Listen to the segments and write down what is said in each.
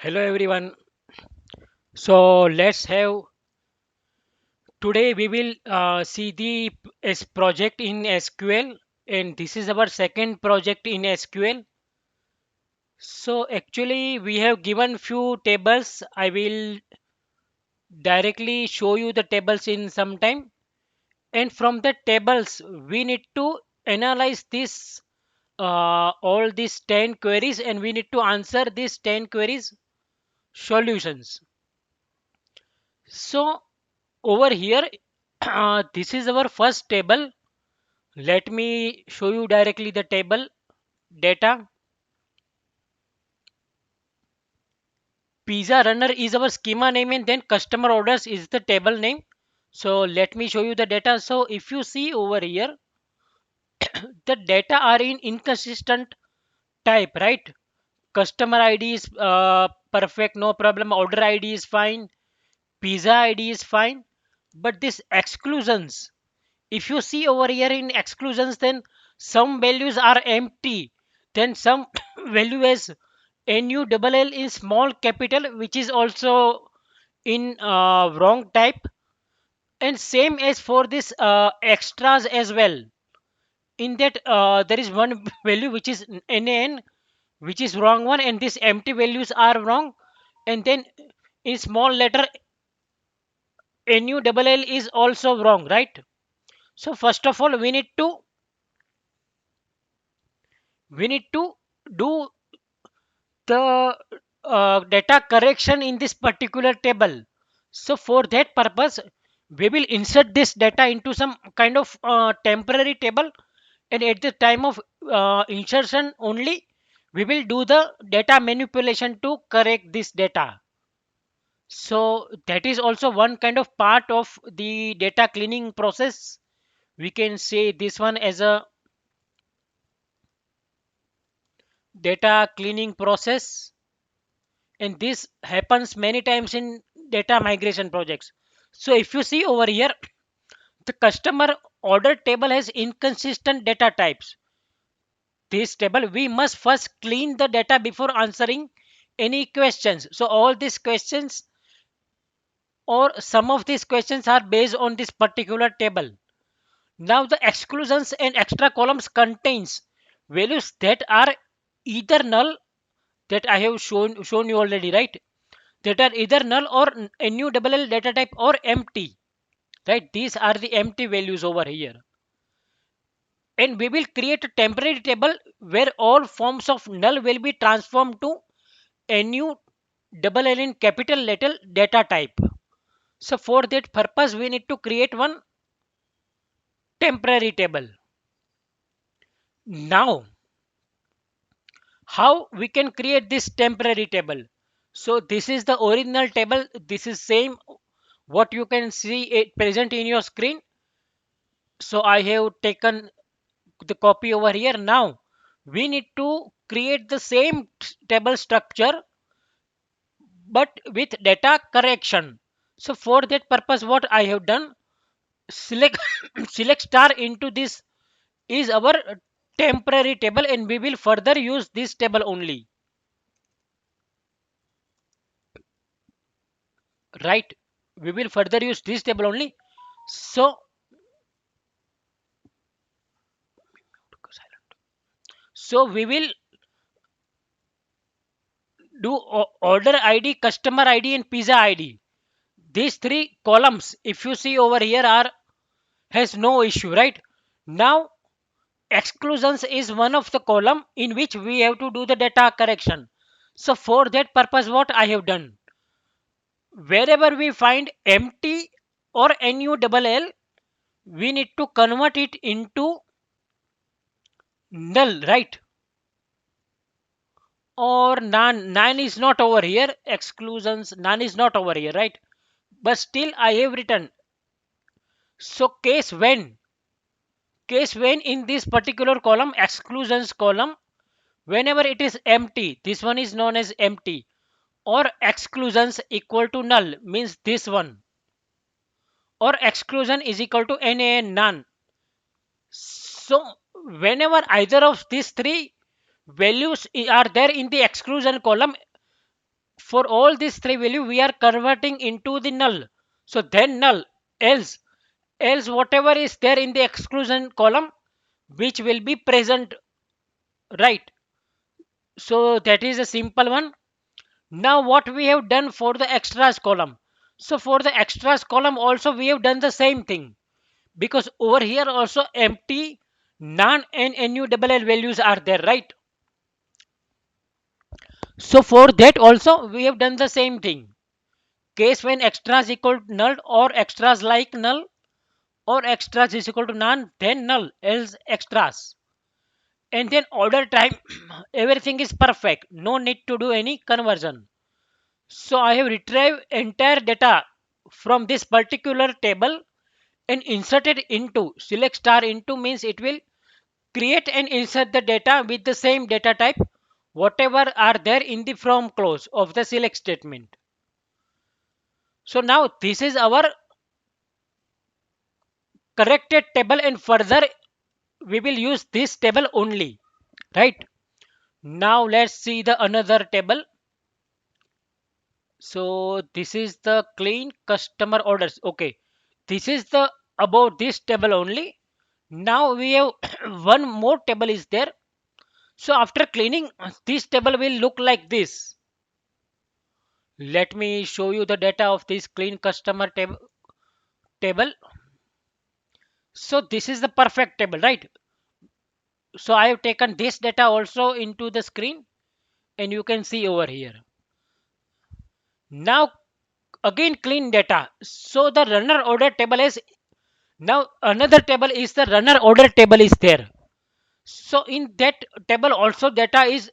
Hello everyone. So let's have today we will see the project in SQL, and this is our second project in SQL. So actually we have given few tables. I will directly show you the tables in some time, and from the tables we need to analyze this all these 10 queries, and we need to answer these 10 queries solutions. So over here, this is our first table. Let me show you directly the table data. Pizza runner is our schema name, and then customer orders is the table name. So let me show you the data. So if you see over here, the data are in inconsistent type, right? Customer ID is perfect, no problem. Order ID is fine. Pizza ID is fine. But this exclusions, if you see over here in exclusions, then some values are empty, then some value as NULL in small capital, which is also in wrong type, and same as for this extras as well. In that there is one value which is NaN, which is wrong one, and these empty values are wrong, and then in small letter NULL is also wrong, right? So first of all we need to do the data correction in this particular table. So for that purpose, we will insert this data into some kind of temporary table, and at the time of insertion only, we will do the data manipulation to correct this data. So that is also one kind of part of the data cleaning process. We can say this one as a data cleaning process, and this happens many times in data migration projects. So if you see over here, the customer order table has inconsistent data types. This table, we must first clean the data before answering any questions. So all these questions or some of these questions are based on this particular table. Now the exclusions and extra columns contains values that are either null, that I have shown you already, right? That are either null or NULL data type or empty, right? These are the empty values over here. And we will create a temporary table where all forms of null will be transformed to NULL in capital letter data type. So for that purpose, we need to create one temporary table. Now, how we can create this temporary table? So this is the original table. This is same what you can see it present in your screen. So I have taken the copy over here. Now we need to create the same table structure but with data correction. So for that purpose, what I have done, select select star into this is our temporary table, and we will further use this table only, right? We will further use this table only. So we will do order ID, customer ID, and pizza ID. These three columns, if you see over here, are has no issue, right? Now exclusions is one of the column in which we have to do the data correction. So for that purpose, what I have done, wherever we find empty or NULL, we need to convert it into null, right? Or none is not over here, exclusions, none is not over here, right? But still I have written. So case when in this particular column, exclusions column, whenever it is empty, this one is known as empty, or exclusions equal to null, means this one, or exclusion is equal to NaN, none. So whenever either of these three values are there in the exclusion column, For all these three value we are converting into the null. So then null, else whatever is there in the exclusion column which will be present, right? So that is a simple one. Now what we have done for the extras column, so for the extras column also we have done the same thing, because over here also empty, none and nu double l values are there, right? So for that also we have done the same thing. Case when extras equal to null or extras like null or extras is equal to none, then null, else extras. And then order time, everything is perfect. No need to do any conversion. So I have retrieved entire data from this particular table and inserted into select star into means it will create and insert the data with the same data type whatever are there in the from clause of the select statement. So now this is our corrected table, and further we will use this table only, right? Now let's see the another table. So this is the clean customer orders. Okay, this is the about this table only. Now we have one more table is there. So after cleaning, this table will look like this. Let me show you the data of this clean customer table. So this is the perfect table, right? So I have taken this data also into the screen, and you can see over here. Now again clean data. So the runner order table is now another table is the runner order table is there. So in that table also data is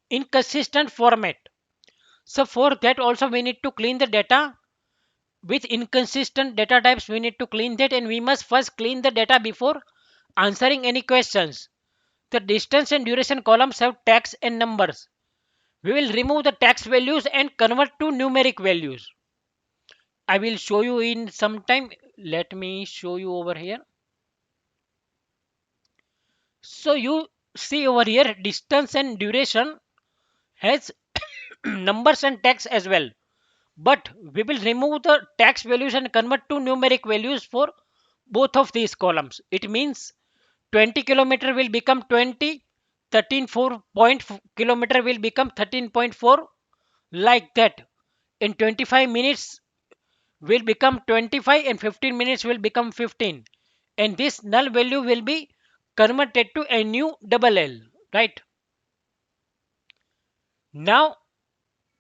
inconsistent format. So for that also we need to clean the data with inconsistent data types. We need to clean that, and we must first clean the data before answering any questions. The distance and duration columns have text and numbers. We will remove the text values and convert to numeric values. I will show you in some time. Let me show you over here. So you see over here distance and duration has numbers and text as well. But we will remove the text values and convert to numeric values for both of these columns. It means 20 kilometer will become 20, 13.4 kilometer will become 13.4, like that. In 25 minutes will become 25 and 15 minutes will become 15. And this null value will be converted to a new double L, right? Now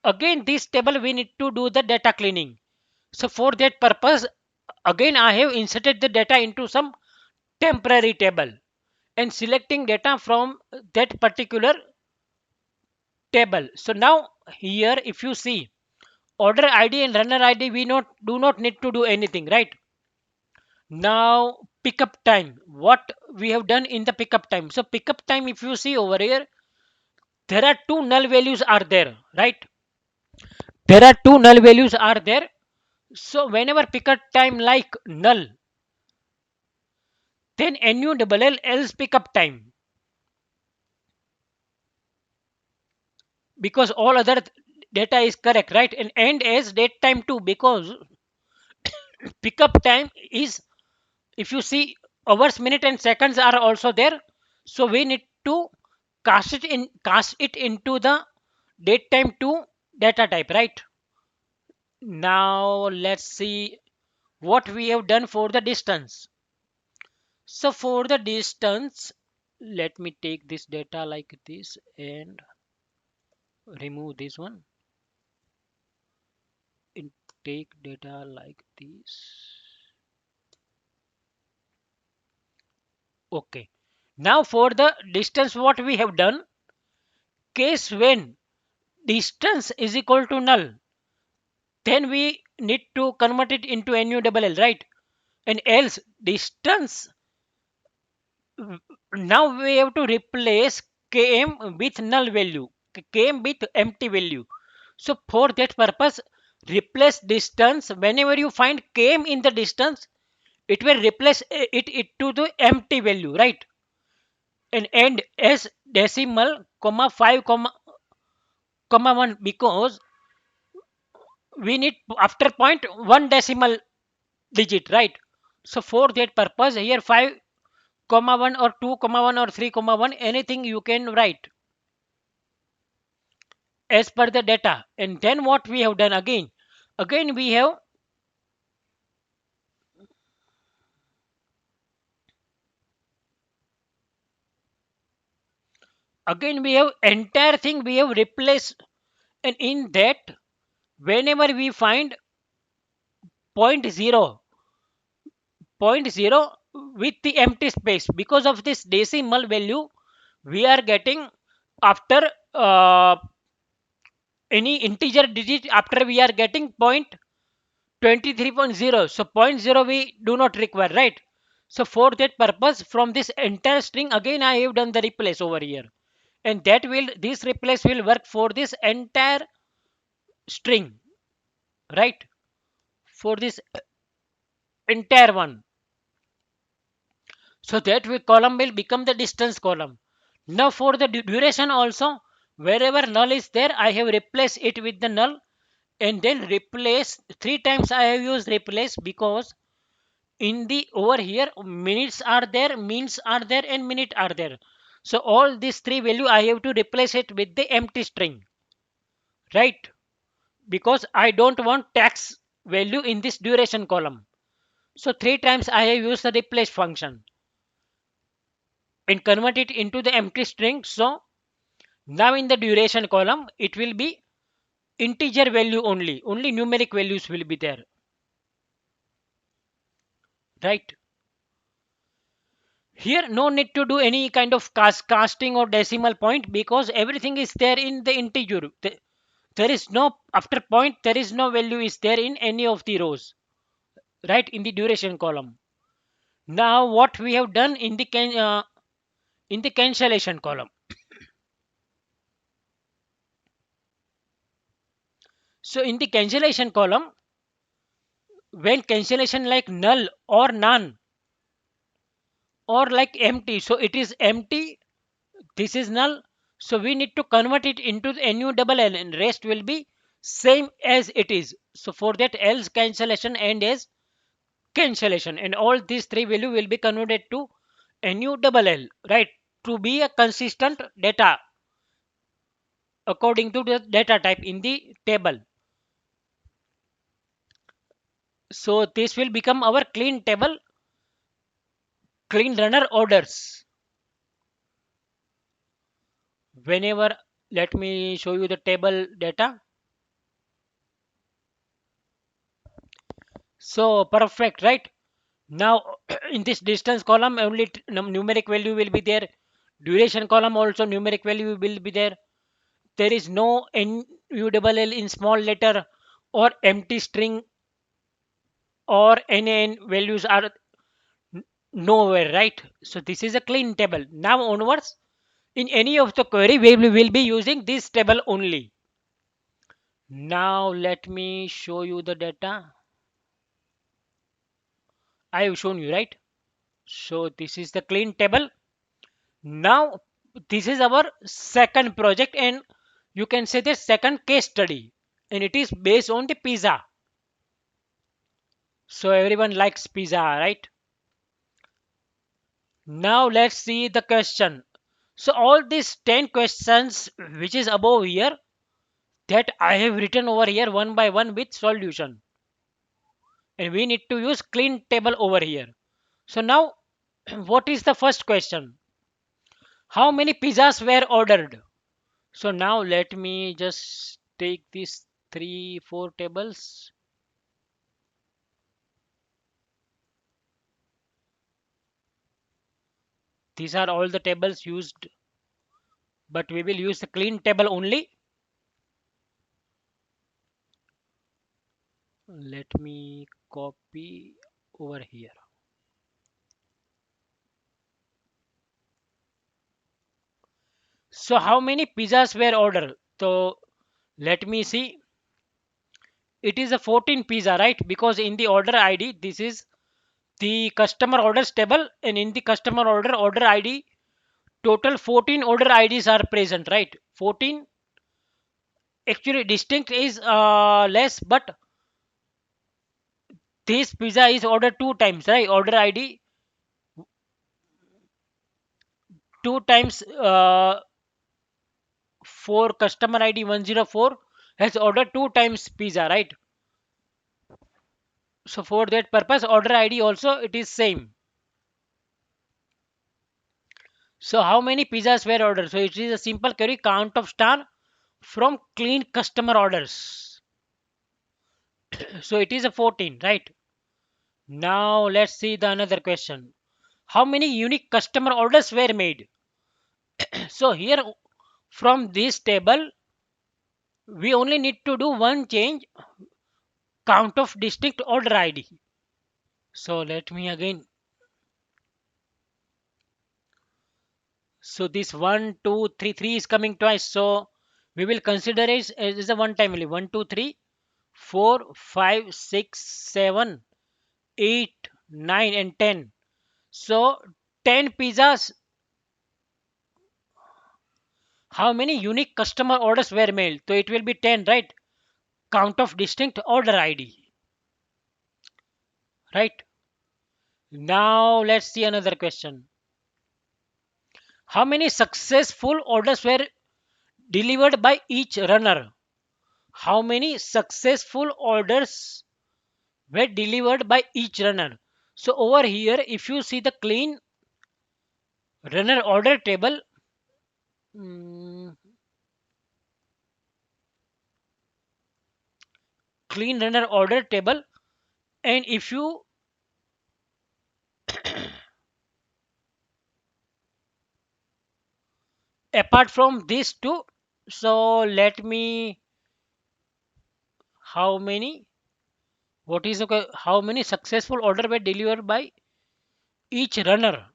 again this table we need to do the data cleaning. So for that purpose again I have inserted the data into some temporary table and selecting data from that particular table. So now here if you see order ID and runner ID, we not do not need to do anything, right? Now pickup time, what we have done in the pickup time. So pickup time if you see over here, there are two null values are there, right? There are two null values are there. So whenever pickup time like null, then nu double l else pickup time, because all other data is correct, right? And end as date time too, because pickup time is, if you see hours, minute and seconds are also there. So we need to cast it into the date time to data type, right? Now let's see what we have done for the distance. So for the distance, let me take this data like this and remove this one and take data like this. Okay. Now for the distance, what we have done, case when distance is equal to null, then we need to convert it into nu double l, right? And else distance, now we have to replace km with null value, km with empty value. So for that purpose, replace distance. Whenever you find km in the distance, it will replace it to the empty value, right? And end as decimal comma 5 comma 1, because we need after point one decimal digit, right? So for that purpose here 5 comma 1 or 2 comma 1 or 3 comma 1, anything you can write as per the data. And then what we have done again we have entire thing we have replaced. And in that, whenever we find point zero, point zero with the empty space, because of this decimal value we are getting after any integer digit, after we are getting point 23.0. So point zero we do not require, right? So for that purpose, from this entire string, again I have done the replace over here. And that will, this replace will work for this entire string, right? For this entire one. So that will, column will become the distance column. Now for the duration also, wherever null is there, I have replaced it with the null. And then replace, three times I have used replace, because in the over here minutes are there, means are there, and minute are there. So all these three value I have to replace it with the empty string, right? Because I don't want tax value in this duration column. So three times I have used the replace function and convert it into the empty string. So now in the duration column it will be integer value only, only numeric values will be there, right? Here no need to do any kind of casting or decimal point, because everything is there in the integer. There is no, after point there is no value is there in any of the rows, right, in the duration column. Now what we have done in the in the cancellation column. So in the cancellation column, when cancellation like null or none or like empty, so it is empty, this is null, so we need to convert it into the nu double l, and rest will be same as it is. So for that, else cancellation and as cancellation, and all these three value will be converted to nu double l, right, to be a consistent data according to the data type in the table. So this will become our clean table, clean runner orders. Whenever, let me show you the table data. So perfect, right? Now in this distance column only numeric value will be there. Duration column also numeric value will be there. There is no nu double l in small letter or empty string or NaN values are nowhere, right? So this is a clean table. Now onwards, in any of the query we will be using this table only. Now let me show you the data. I have shown you, right? So this is the clean table. Now this is our second project, and you can say the second case study, and it is based on the pizza. So everyone likes pizza, right? Now let's see the question. So all these 10 questions which is above here, that I have written over here one by one with solution, and we need to use clean table over here. So now what is the first question? How many pizzas were ordered? So now let me just take these 3 4 tables. These are all the tables used, but we will use the clean table only. Let me copy over here. So how many pizzas were ordered? So let me see. It is a 14 pizza, right? Because in the order ID, this is the customer orders table, and in the customer order ID, total 14 order IDs are present, right? 14 Actually, distinct is less, but this pizza is ordered two times, right? Order ID two times for customer ID 104 has ordered two times pizza, right? So for that purpose, order ID also it is same. So how many pizzas were ordered? So it is a simple query count of star from clean customer orders. So it is a 14, right? Now let's see the another question. How many unique customer orders were made? So here from this table, we only need to do one change, count of distinct order ID. So let me again. So this one, two, three, three is coming twice. So we will consider it as a one time only. 1, 2, 3, 4, 5, 6, 7, 8, 9, and 10. So 10 pizzas. How many unique customer orders were made? So it will be 10, right? Count of distinct order ID, right? Now let's see another question. How many successful orders were delivered by each runner? How many successful orders were delivered by each runner? So over here, if you see the clean runner order table, mm, clean runner order table, and if you apart from these two, so let me how many what is okay, how many successful order were delivered by each runner?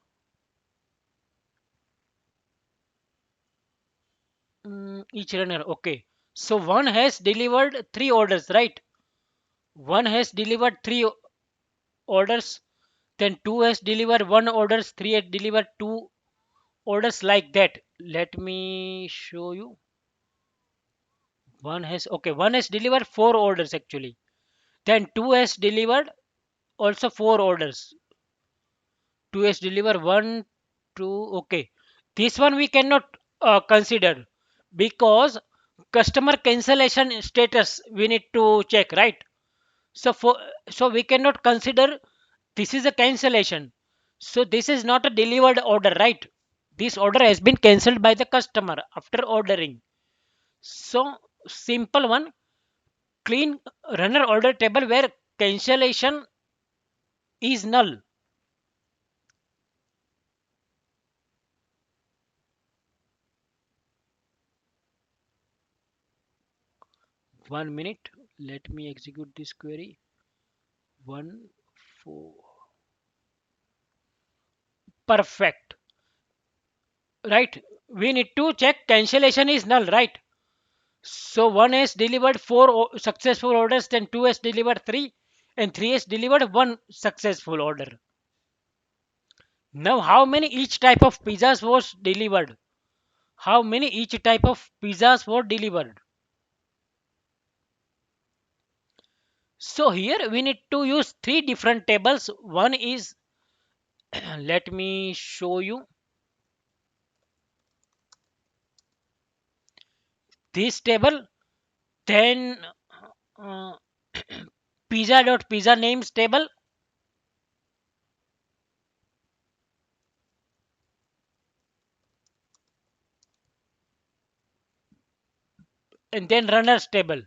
Each runner, okay. So one has delivered three orders, right? One has delivered three orders, then two has delivered one orders, three has delivered two orders like that. Let me show you. One has okay, one has delivered four orders actually. Then two has delivered also four orders. Two has delivered one, two. Okay, this one we cannot consider because customer cancellation status we need to check, right? So for so we cannot consider this is a cancellation. So this is not a delivered order, right? This order has been cancelled by the customer after ordering. So simple one, clean runner order table where cancellation is null. 1 minute. Let me execute this query. 1 4. Perfect. Right. We need to check cancellation is null, right? So one has delivered four successful orders, then two has delivered three, and three has delivered one successful order. Now, how many each type of pizzas was delivered? How many each type of pizzas were delivered? So here we need to use three different tables. One is let me show you this table. Then uh, pizza names table, and then runners table.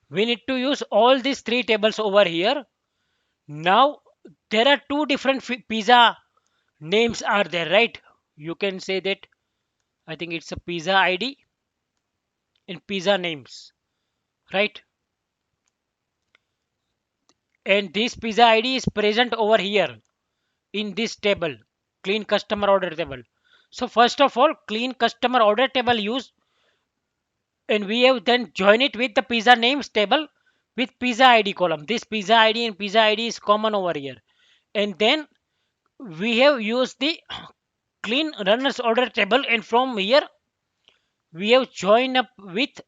We need to use all these three tables over here. Now there are two different pizza names are there, right? You can say that I think it's a pizza ID and pizza names, right? And this pizza ID is present over here in this table, clean customer order table. So first of all, clean customer order table use, and we have then join it with the pizza names table. with pizza id column. This pizza id and pizza id is common over here. And then we have used the clean runners order table, and from here we have joined up with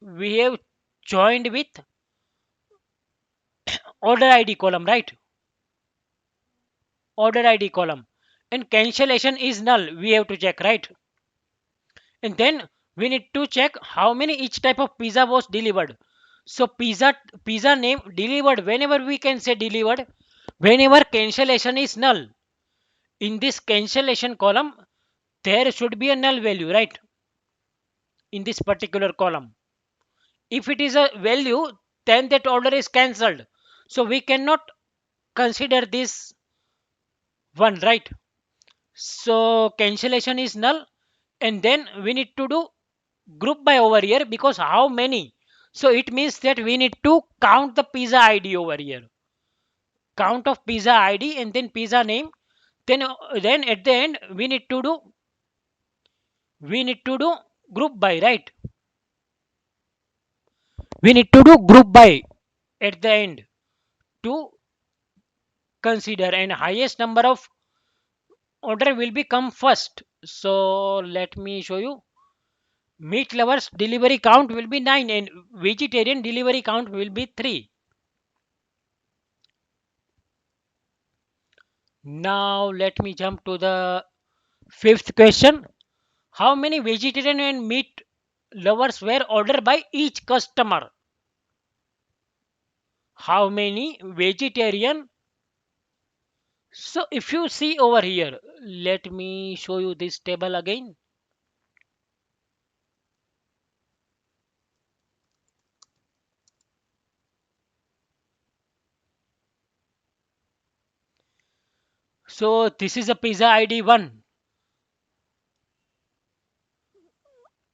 we have joined with order id column, right? Order id column. And cancellation is null, we have to check, right? And then we need to check how many each type of pizza was delivered. So pizza name delivered, whenever we can say delivered, whenever cancellation is null, in this cancellation column there should be a null value, right? In this particular column, if it is a value, then that order is cancelled, so we cannot consider this one, right? So cancellation is null. And then we need to do group by over here, because how many, so it means that we need to count the pizza id over here, count of pizza id and then pizza name. Then at the end we need to do group by, right? We need to do group by at the end to consider, and highest number of order will become first. So let me show you. Meat lovers delivery count will be 9 and vegetarian delivery count will be 3. Now let me jump to the fifth question. How many vegetarian and meat lovers were ordered by each customer? How many vegetarian? So if you see over here, let me show you this table again. So this is a pizza ID 1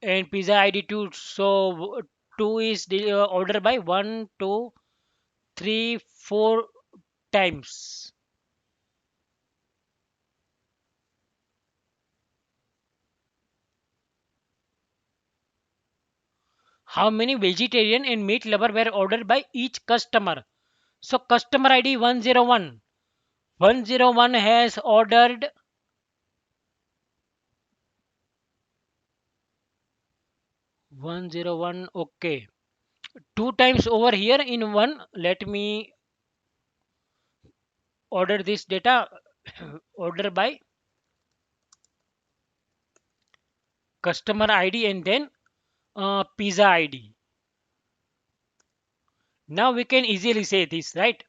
and pizza ID 2. So 2 is ordered by 1, 2, 3, 4 times. How many vegetarian and meat lover were ordered by each customer? So customer ID 101. 101 has ordered 101. Okay. Two times over here in one. Let me order this data. Order by customer ID and then pizza ID. Now we can easily say this, right?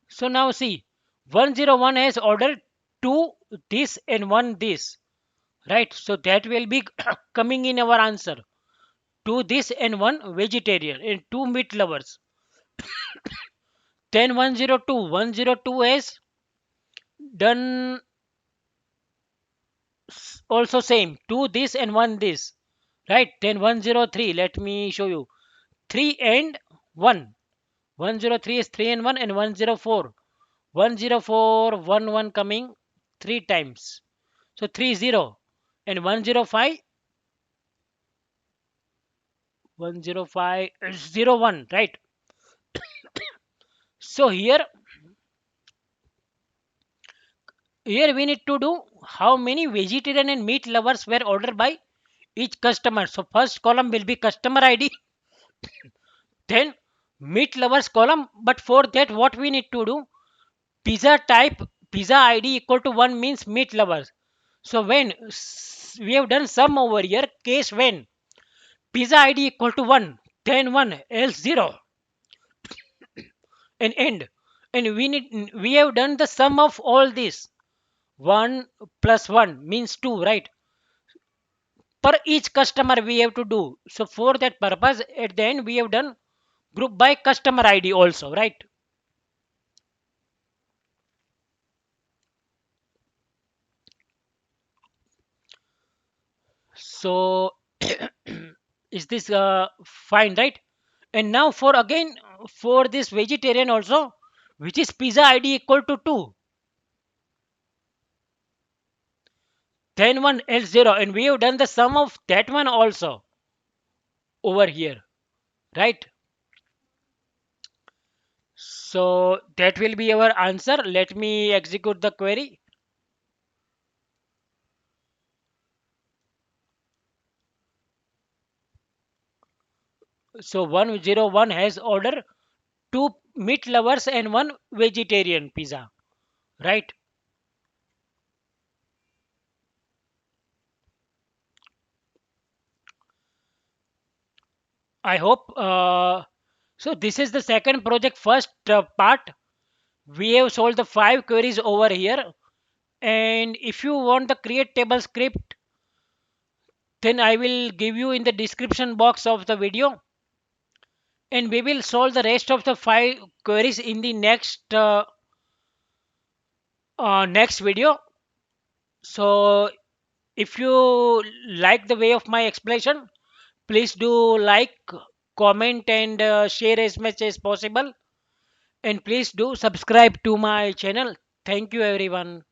So now see, 101 has ordered two this and one this, right? So that will be coming in our answer. Two this and one vegetarian and two meat lovers. Then 102 has done also same, two this and one this, right? Then 103, let me show you, 3 and 1. 103 is 3 and 1, and 104, 104 1 1 coming 3 times, so 30. And 105, 105 zero 01, right? So here we need to do how many vegetarian and meat lovers were ordered by each customer. So first column will be customer ID, then meat lovers column. But for that, what we need to do, pizza type, pizza id equal to 1 means meat lovers. So when we have done sum over here, case when pizza id equal to 1, then 1 else 0 and end. And we have done the sum of all this. 1 plus 1 means 2, right? Per each customer we have to do. So for that purpose, at the end we have done group by customer id also, right? So is this fine, right? And now for again, for this vegetarian also, which is pizza id equal to 2, then 1 else 0, and we have done the sum of that one also. over here, right? So that will be our answer. Let me execute the query. So 101 has order two meat lovers and one vegetarian pizza, right? I hope. So this is the second project. First part, we have solved the five queries over here. And if you want the create table script, then I will give you in the description box of the video. And we will solve the rest of the five queries in the next video. So if you like the way of my explanation, please do like, comment, and share as much as possible. And please do subscribe to my channel. Thank you, everyone.